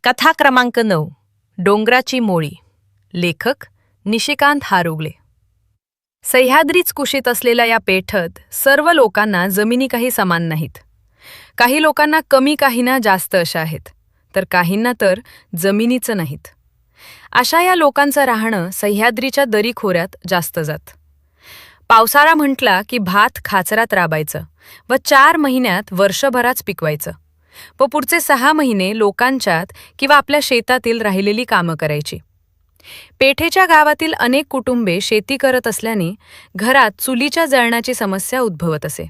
कथा क्रमांक 9. डोंगराची मोळी. लेखक निशिकांत हारुगले. सह्याद्रीच कुशीत असलेल्या या पेठत सर्व लोकांना जमिनी काही समान नाहीत. काही लोकांना कमी, काहींना जास्त अशा आहेत, तर काहींना तर जमिनीचं नाहीत. अशा या लोकांचं राहणं सह्याद्रीच्या दरीखोऱ्यात जास्त जात. पावसाळा म्हटला की भात खाचरात राबायचं व 4 महिन्यात वर्षभराच पिकवायचं व पुढचे 6 महिने लोकांच्यात किंवा आपल्या शेतातील राहिलेली कामं करायची. पेठेच्या गावातील अनेक कुटुंबे शेती करत असल्याने घरात चुलीच्या जळणाची समस्या उद्भवत असे.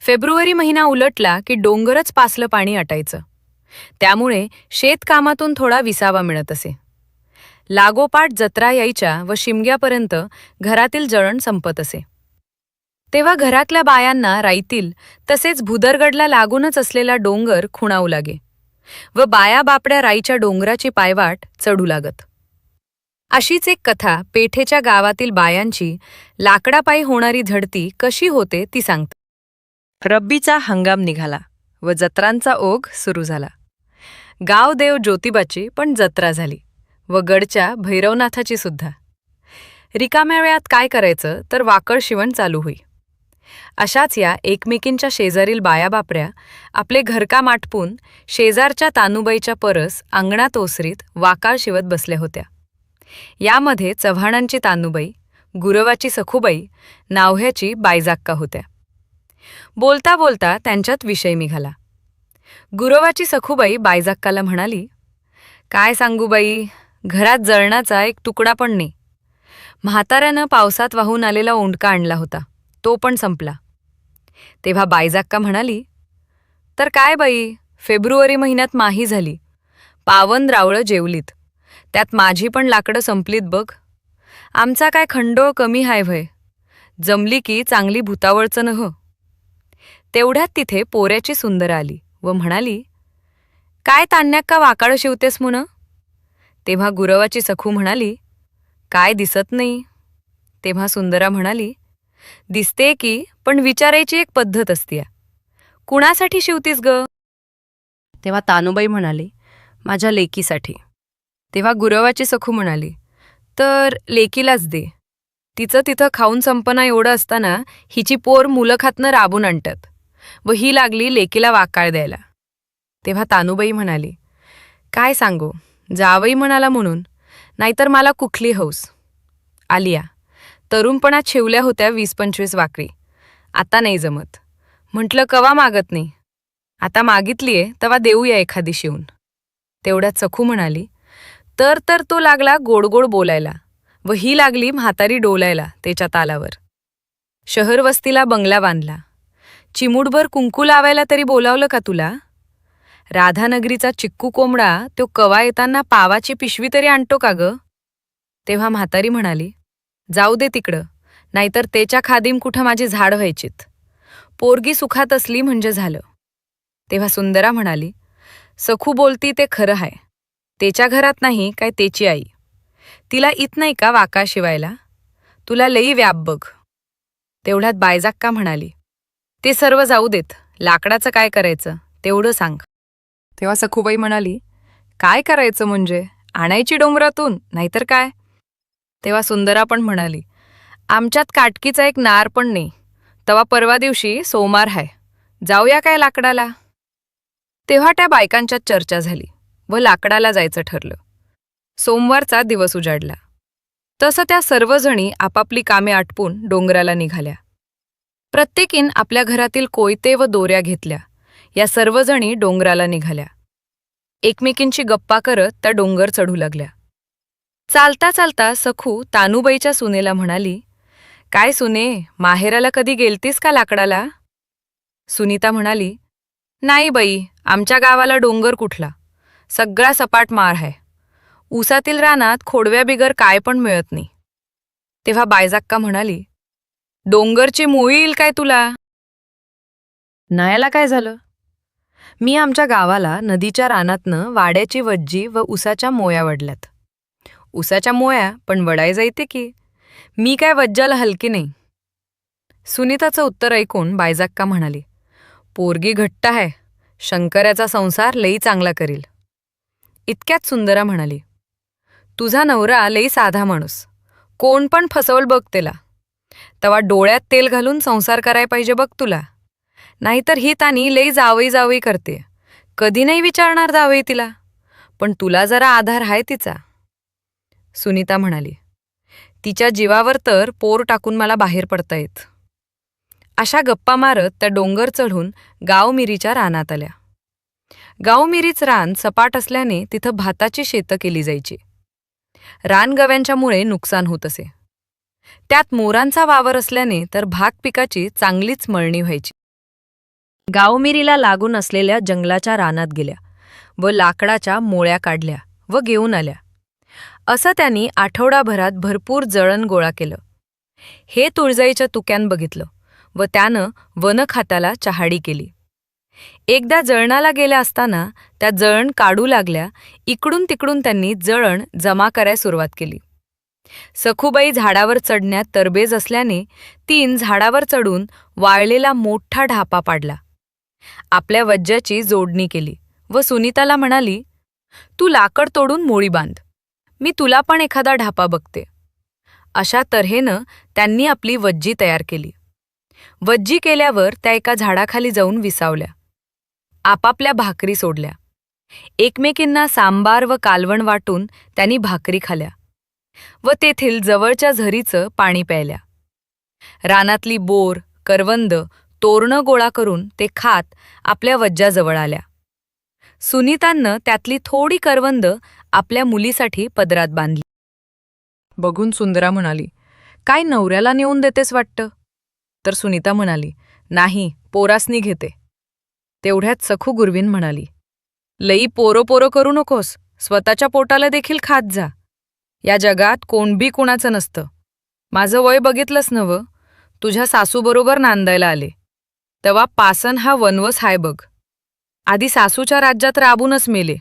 फेब्रुवारी महिना उलटला की डोंगरच पासलं पाणी आटायचं. त्यामुळे शेतकामातून थोडा विसावा मिळत असे. लागोपाठ जत्रा यायच्या व शिमग्यापर्यंत घरातील जळण संपत असे. तेव्हा घरातल्या बायांना राईतील तसेच भुदरगडला लागूनच असलेला डोंगर खुणावू लागे व बाया बापड्या राईच्या डोंगराची पायवाट चढू लागत. अशीच एक कथा पेठेच्या गावातील बायांची लाकडापायी होणारी झडती कशी होते ती सांगते. रब्बीचा हंगाम निघाला व जत्रांचा ओघ सुरू झाला. गावदेव ज्योतिबाची पण जत्रा झाली व गडच्या भैरवनाथाची सुद्धा. रिकाम्या वेळात काय करायचं तर वाकळ शिवण चालू होई. अशाच या एकमेकींच्या शेजारील बायाबापऱ्या आपले घरकाम आटपून शेजारच्या तानुबाईच्या परस अंगणात ओसरीत वाकाळ शिवत बसल्या होत्या. यामध्ये चव्हाणांची तानुबाई, गुरवाची सखूबाई, नाव्ह्याची बायजाक्का होत्या. बोलता बोलता त्यांच्यात विषय निघाला. गुरवाची सखूबाई बायजाक्काला म्हणाली, काय सांगू बाई, घरात जळणाचा एक तुकडा पण नाही. म्हाताऱ्यानं पावसात वाहून आलेला ओंडका आणला होता, तो पण संपला. तेव्हा बायजाक्का म्हणाली, तर काय बाई, फेब्रुवारी महिन्यात माही झाली, पावन रावळं जेवलीत, त्यात माझी पण लाकडं संपलीत बघ. आमचा काय खंडोळ कमी हाय भय, जमली की चांगली भुतावळचं नह. तेवढ्यात तिथे पोऱ्याची सुंदरा आली व म्हणाली, काय तान्याक का वाकाळं शिवतेस मुन. तेव्हा गुरवाची सखू म्हणाली, काय दिसत नाही. तेव्हा सुंदरा म्हणाली, दिसते की, पण विचारायची एक पद्धत असते. कुणासाठी शिवतीस ग. तेव्हा तानुबाई म्हणाली, माझ्या लेकीसाठी. तेव्हा गुरवाची सखू म्हणाली, तर लेकीलाच दे. तिचं तिथं खाऊन संपना एवढं असताना हिची पोर मुलं खातनं राबून आणतात व ही लागली लेकीला वाकाळ द्यायला. तेव्हा तानुबाई म्हणाली, काय सांगू, जावई म्हणाला म्हणून, नाहीतर मला कुठली हौस. आलिया तरुणपणात शिवल्या होत्या 20-25 वाकरी, आता नाही जमत. म्हटलं कवा मागत नाही, आता मागितलीये तेव्हा देऊया एखादी शिवून. तेवढ्यात सखू म्हणाली, तर तो लागला गोड गोड बोलायला व ही लागली म्हातारी डोलायला त्याच्या तालावर. शहर वस्तीला बंगला बांधला, चिमूटभर कुंकू लावायला तरी बोलावलं का तुला. राधानगरीचा चिक्कू कोंबडा तो कवा येताना पावाची पिशवी तरी आणतो का ग. तेव्हा म्हातारी म्हणाली, जाऊ दे तिकडं, नाहीतर त्याच्या खादीम कुठं माझी झाड व्हायचीत. पोरगी सुखात असली म्हणजे झालं. तेव्हा सुंदरा म्हणाली, सखू बोलती ते खरं आहे. त्याच्या घरात नाही काय त्याची आई, तिला इत नाही का वाका शिवायला, तुला लई व्याप बघ. तेवढ्यात बायजाक्का म्हणाली, ते सर्व जाऊ देत, लाकडाचं काय करायचं तेवढं सांग. तेव्हा सखूबाई म्हणाली, काय करायचं म्हणजे, आणायची डोंगरातून, नाहीतर काय. तेव्हा सुंदरा पण म्हणाली, आमच्यात काटकीचा एक नार पण नाही, तवा परवा दिवशी सोमवार हाय, जाऊया काय लाकडाला. तेव्हा त्या बायकांच्यात चर्चा झाली व लाकडाला जायचं ठरलं. सोमवारचा दिवस उजाडला. तसं त्या सर्वजणी आपापली कामे आटपून डोंगराला निघाल्या. प्रत्येकीन आपल्या घरातील कोयते व दोऱ्या घेतल्या. या सर्वजणी डोंगराला निघाल्या. एकमेकींची गप्पा करत त्या डोंगर चढू लागल्या. चालता चालता सखू तानुबाईच्या सुनेला म्हणाली, काय सुने, माहेराला कधी गेलतीस का लाकडाला. सुनीता म्हणाली, नाही बाई, आमच्या गावाला डोंगर कुठला, सगळा सपाट माळ आहे. ऊसातील रानात खोडव्या बिगर काय पण मिळत नाही. तेव्हा बायजाक्का म्हणाली, डोंगरची मोळी येईल काय तुला. नयाला काय झालं. मी आमच्या गावाला नदीच्या रानातनं वाड्याची वज्जी व उसाच्या मोया वडल्यात. उसाच्या मोया पण वडाय जायते की, मी काय वज्जाला हलकी नाही. सुनीताचं उत्तर ऐकून बायजाक्का म्हणाली, पोरगी घट्ट आहे, शंकराचा संसार लई चांगला करील. इतक्यात सुंदरा म्हणाली, तुझा नवरा लई साधा माणूस, कोण पण फसवल बघ त्याला. तेव्हा डोळ्यात तेल घालून संसार कराय पाहिजे बघ तुला. नाहीतर ही तानी लई जावई जावई करते, कधी नाही विचारणार जावई तिला. पण तुला जरा आधार आहे तिचा. सुनीता म्हणाली, तिच्या जीवावर तर पोर टाकून मला बाहेर पडता येत. अशा गप्पा मारत त्या डोंगर चढून गावमिरीच्या रानात आल्या. गावमिरीच रान सपाट असल्याने तिथं भाताची शेतं केली जायची. रानगव्यांच्यामुळे नुकसान होत असे. त्यात मोरांचा वावर असल्याने तर भात पिकाची चांगलीच मळणी व्हायची. गावमिरीला लागून असलेल्या जंगलाच्या रानात गेल्या व लाकडाच्या मोळ्या काढल्या व घेऊन आल्या. असं त्यांनी आठवडाभरात भरपूर जळण गोळा केलं. हे तुळजाईच्या तुक्यान बघितलं व त्यानं वनखात्याला चहाडी केली. एकदा जळणाला गेल्या असताना त्या जळण काढू लागल्या. इकडून तिकडून त्यांनी जळण जमा करायला सुरुवात केली. सखूबाई झाडावर चढण्यात तरबेज असल्याने तीन झाडावर चढून वाळलेला मोठा ढापा पाडला. आपल्या वज्ज्याची जोडणी केली व सुनीताला म्हणाली, तू लाकड तोडून मोळी बांध, मी तुला पण एखादा ढापा बघते. अशा तऱ्हेनं त्यांनी आपली वज्जी तयार केली. वज्जी केल्यावर त्या एका झाडाखाली जाऊन विसावल्या. आपापल्या भाकरी सोडल्या. एकमेकींना सांबार व कालवण वाटून त्यांनी भाकरी खाल्या व तेथील जवळच्या झरीचं पाणी प्यायल्या. रानातली बोर, करवंद, तोरणं गोळा करून ते खात आपल्या वज्जाजवळ आल्या. सुनीतांनं त्यातली थोडी करवंद आपल्या मुलीसाठी पदरात बांधली. बघून सुंदरा म्हणाली, काय नवऱ्याला नेऊन देतेस वाटतं? तर सुनीता म्हणाली, नाही, पोरासनी घेते. तेवढ्यात सखू गुरवीन म्हणाली, लई पोरो करू नकोस, स्वतःच्या पोटाला देखील खात जा. या जगात कोणबी कुणाचं नसतं. माझं वय बघितलंस नवं, तुझ्या सासूबरोबर नांदायला आले. तेव्हा पासन हा वनवस हाय बघ. आधी सासूच्या राज्यात राबूनच मेले,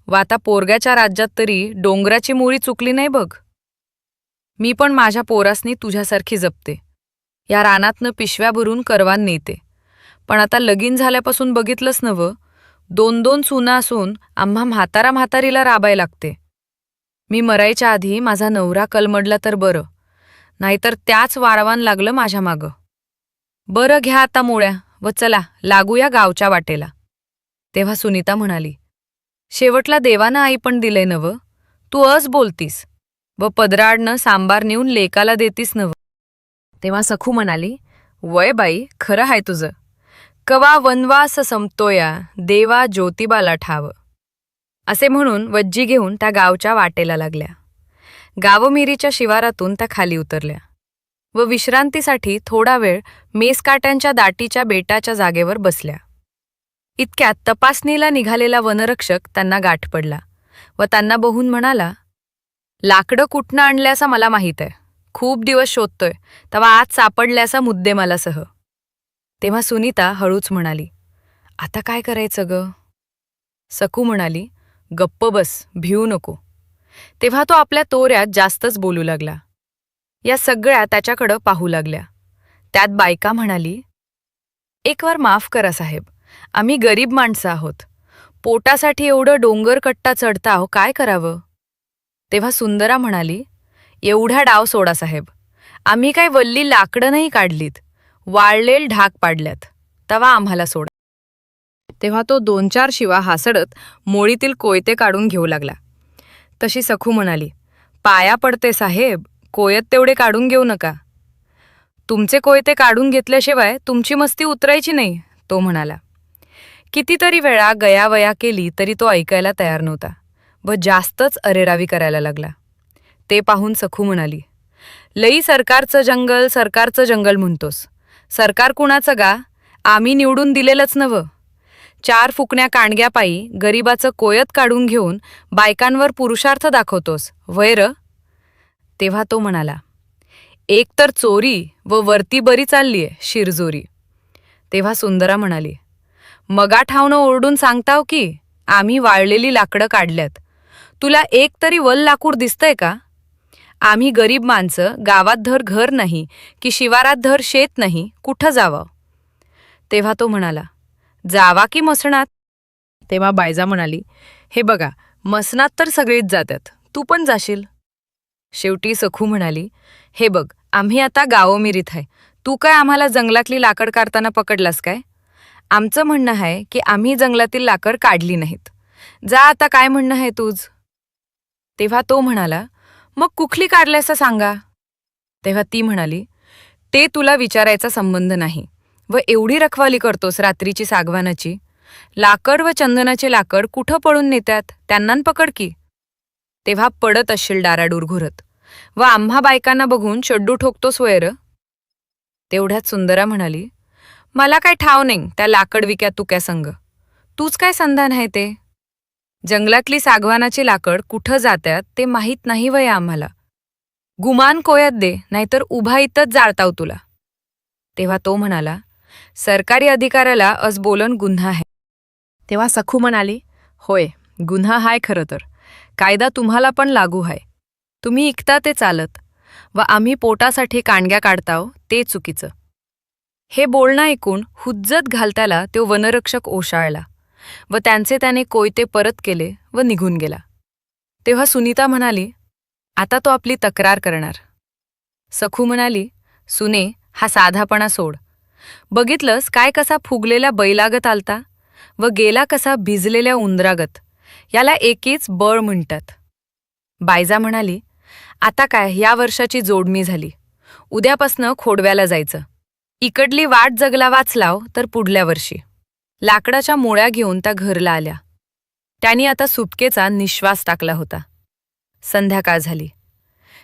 व आता पोरग्याच्या राज्यात तरी डोंगराची मुळी चुकली नाही बघ. मी पण माझ्या पोरासनी तुझ्यासारखी जपते. या रानातनं पिशव्या भरून करवान नेते. पण आता लगीन झाल्यापासून बघितलंस नवं, 2-2 सुना असून आम्हा म्हातारीला राबाय लागते. मी मरायच्या आधी माझा नवरा कलमडला तर बरं, नाहीतर त्याच वारवान लागलं माझ्या मागं. बरं घ्या आता मोळ्या व चला लागूया गावच्या वाटेला. तेव्हा सुनीता म्हणाली, शेवटला देवानं आई पण दिलंय नवं, तू अस बोलतीस व पदराडनं सांबार नेऊन लेकाला देतीस नवं. तेव्हा सखू म्हणाली, वय बाई, खरं हाय तुझं. कवा वनवास संपतोया, देवा ज्योतिबाला ठाव. असे म्हणून वज्जी घेऊन त्या गावच्या वाटेला लागल्या. गावमिरीच्या शिवारातून त्या खाली उतरल्या व विश्रांतीसाठी थोडा वेळ मेसकाट्यांच्या दाटीच्या बेटाच्या जागेवर बसल्या. इतक्यात तपासणीला निघालेला वनरक्षक त्यांना गाठ पडला व त्यांना बघून म्हणाला, लाकडं कुठनं आणल्याचा मला माहीत आहे. खूप दिवस शोधतोय, तेव्हा आज सापडल्याचा मुद्दे मला सह. तेव्हा सुनीता हळूच म्हणाली, आता काय करायचं ग? सखू म्हणाली, गप्प बस, भिवू नको. तेव्हा तो आपल्या तोऱ्यात जास्तच बोलू लागला. या सगळ्या त्याच्याकडं पाहू लागल्या. त्यात बायका म्हणाली, एक वार माफ करा साहेब, आम्ही गरीब माणसं आहोत. पोटासाठी एवढं डोंगर कट्टा चढता आहो, काय करावं? तेव्हा सुंदरा म्हणाली, एवढा डाव सोडा साहेब, आम्ही काय वल्ली लाकडं नाही काढलीत, वाळलेल ढाक पाडल्यात, तवा आम्हाला सोडा. तेव्हा तो 2-4 शिवा हासडत मोळीतील कोयते काढून घेऊ लागला. तशी सखू म्हणाली, पाया पडते साहेब, कोयत तेवढे काढून घेऊ नका. तुमचे कोयते काढून घेतल्याशिवाय तुमची मस्ती उतरायची नाही, तो म्हणाला. कितीतरी वेळा गयावया केली तरी तो ऐकायला तयार नव्हता व जास्तच अरेरावी करायला लागला. ते पाहून सखू म्हणाली, लई सरकारचं जंगल म्हणतोस. सरकार कुणाचं गा? आम्ही निवडून दिलेलंच नवं. 4 फुकण्या कांडग्यापायी गरिबाचं कोयत काढून घेऊन बायकांवर पुरुषार्थ दाखवतोस, वैर? तेव्हा तो म्हणाला, एक तर चोरी व वरती बरी चाललीये शिरजोरी. तेव्हा सुंदरा म्हणाली, मगा ठावनं ओरडून सांगताव की आम्ही वाळलेली लाकडं काढल्यात. तुला एक तरी वल लाकूड दिसतंय का? आम्ही गरीब माणसं, गावात धर घर नाही की शिवारात धर शेत नाही, कुठं जावं? तेव्हा तो म्हणाला, जावा की मसणात. तेव्हा बायजा म्हणाली, हे बघा, मसनात तर सगळीच जातात, तू पण जाशील. शेवटी सखू म्हणाली, हे बघ, आम्ही आता गावोमिरीत आहे. तू काय आम्हाला जंगलातली लाकड काढताना पकडलास काय? आमचं म्हणणं आहे की आम्ही जंगलातील लाकड काढली नाहीत. जा आता, काय म्हणणं आहे तुझ? तेव्हा तो म्हणाला, मग कुठली काढल्यास सांगा. तेव्हा ती म्हणाली, ते तुला विचारायचा संबंध नाही. व एवढी रखवाली करतोस रात्रीची सागवानाची. लाकड व चंदनाचे लाकड कुठं पळून नेतात, त्यांना पकड की. तेव्हा पडत असशील डाराडूर घुरत, व आम्हा बायकांना बघून चड्डू ठोकतोस वैर. तेवढ्यात सुंदरा म्हणाली, मला काय ठाव नाही त्या लाकड विक्या तुक्या संग. तूच काय संधान आहे ते? जंगलातली सागवानाची लाकड कुठं जात्यात ते माहीत नाही वय आम्हाला. गुमान कोयात दे, नाहीतर उभा इथंच जाळताव तुला. तेव्हा तो म्हणाला, सरकारी अधिकाऱ्याला अस बोलन गुन्हा आहे. तेव्हा सखू म्हणाली, होय, गुन्हा हाय खरं तर. कायदा तुम्हाला पण लागू आहे. तुम्ही ऐकता ते चालत, व आम्ही पोटासाठी कांडग्या काढताव ते चुकीचं. हे बोलणं ऐकून हुज्जत घालताला तो वनरक्षक ओशाळला, व त्यांचे त्याने कोयते परत केले व निघून गेला. तेव्हा सुनीता म्हणाली, आता तो आपली तक्रार करणार. सखू म्हणाली, सुने, हा साधापणा सोड. बघितलंस काय कसा फुगलेल्या बैलागत आलता, व गेला कसा भिजलेल्या उंदरागत. याला एकीच बळ म्हणतात. बायजा म्हणाली, आता काय, या वर्षाची जोडमी झाली. उद्यापासनं खोडव्याला जायचं. इकडली वाट जगला वाचलाव तर पुढल्या वर्षी. लाकडाच्या मोळ्या घेऊन त्या घरला आल्या. त्यांनी आता सुटकेचा निश्वास टाकला होता. संध्याकाळ झाली.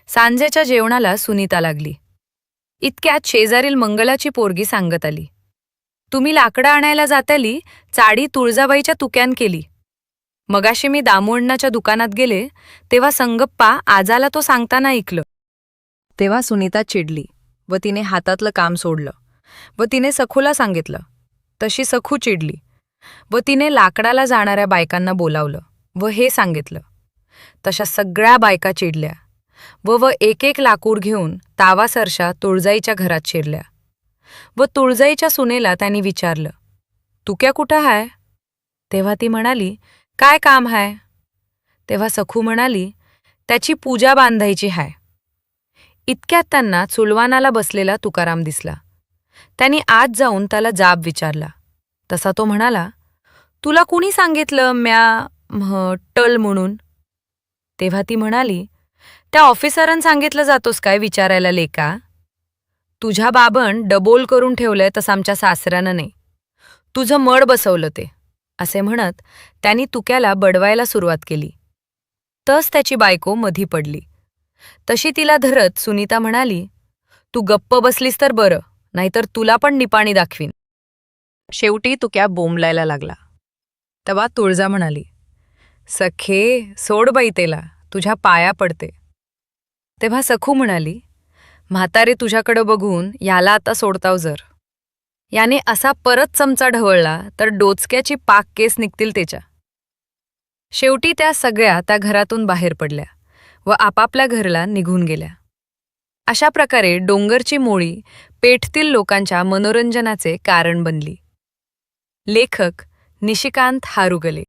सांजेच्या जेवणाला सुनीता लागली. इतक्यात शेजारील मंगलाची पोरगी सांगत आली, तुम्ही लाकडं आणायला जाताली, चाडी तुळजाबाईच्या तुक्यान केली. मगाशी मी दामोअण्णाच्या दुकानात गेले, तेव्हा संगप्पा आजाला तो सांगताना ऐकलं. तेव्हा सुनीता चिडली व तिने हातातलं काम सोडलं व तिने सखूला सांगितलं. तशी सखू चिडली व तिने लाकडाला जाणाऱ्या बायकांना बोलावलं व हे सांगितलं. तशा सगळ्या बायका चिडल्या व एक एक लाकूड घेऊन तावासरशा तुळजाईच्या घरात शिरल्या. व तुळजाईच्या सुनेला त्यांनी विचारलं, तुक्या कुठं हाय? तेव्हा ती म्हणाली, काय काम हाय? तेव्हा सखू म्हणाली, त्याची पूजा बांधायची हाय. इतक्यात त्यांना चुलवानाला बसलेला तुकाराम दिसला. त्यांनी आत जाऊन त्याला जाब विचारला. तसा तो म्हणाला, तुला कुणी सांगितलं टल म्हणून? तेव्हा ती म्हणाली, त्या ऑफिसरांनी सांगितलं जातोस काय विचारायला लेका? तुझ्या बाबन डबोल करून ठेवलंय तसं आमच्या सासऱ्यानं नाही. तुझं मड बसवलं ते, असे म्हणत त्यांनी तुक्याला बडवायला सुरुवात केली. तस त्याची बायको मधी पडली. तशी तिला धरत सुनीता म्हणाली, तू गप्प बसलीस तर बरं, नाहीतर तुला पण निपाणी दाखवीन. शेवटी तुक्या बोंबलायला लागला. तेव्हा तुळजा म्हणाली, सखे, सोड बाई तेला, तुझ्या पाया पडते. तेव्हा सखू म्हणाली, म्हातारे तुझ्याकडं बघून याला आता सोडताव जर. याने असा परत चमचा ढवळला तर डोचक्याची पाक केस निघतील त्याच्या. शेवटी त्या सगळ्या त्या घरातून बाहेर पडल्या व आपापल्या घरला निघून गेल्या. अशा प्रकारे डोंगरची मोळी पेठतील लोकांच्या मनोरंजनाचे कारण बनली. लेखक निशिकांत हारुगले.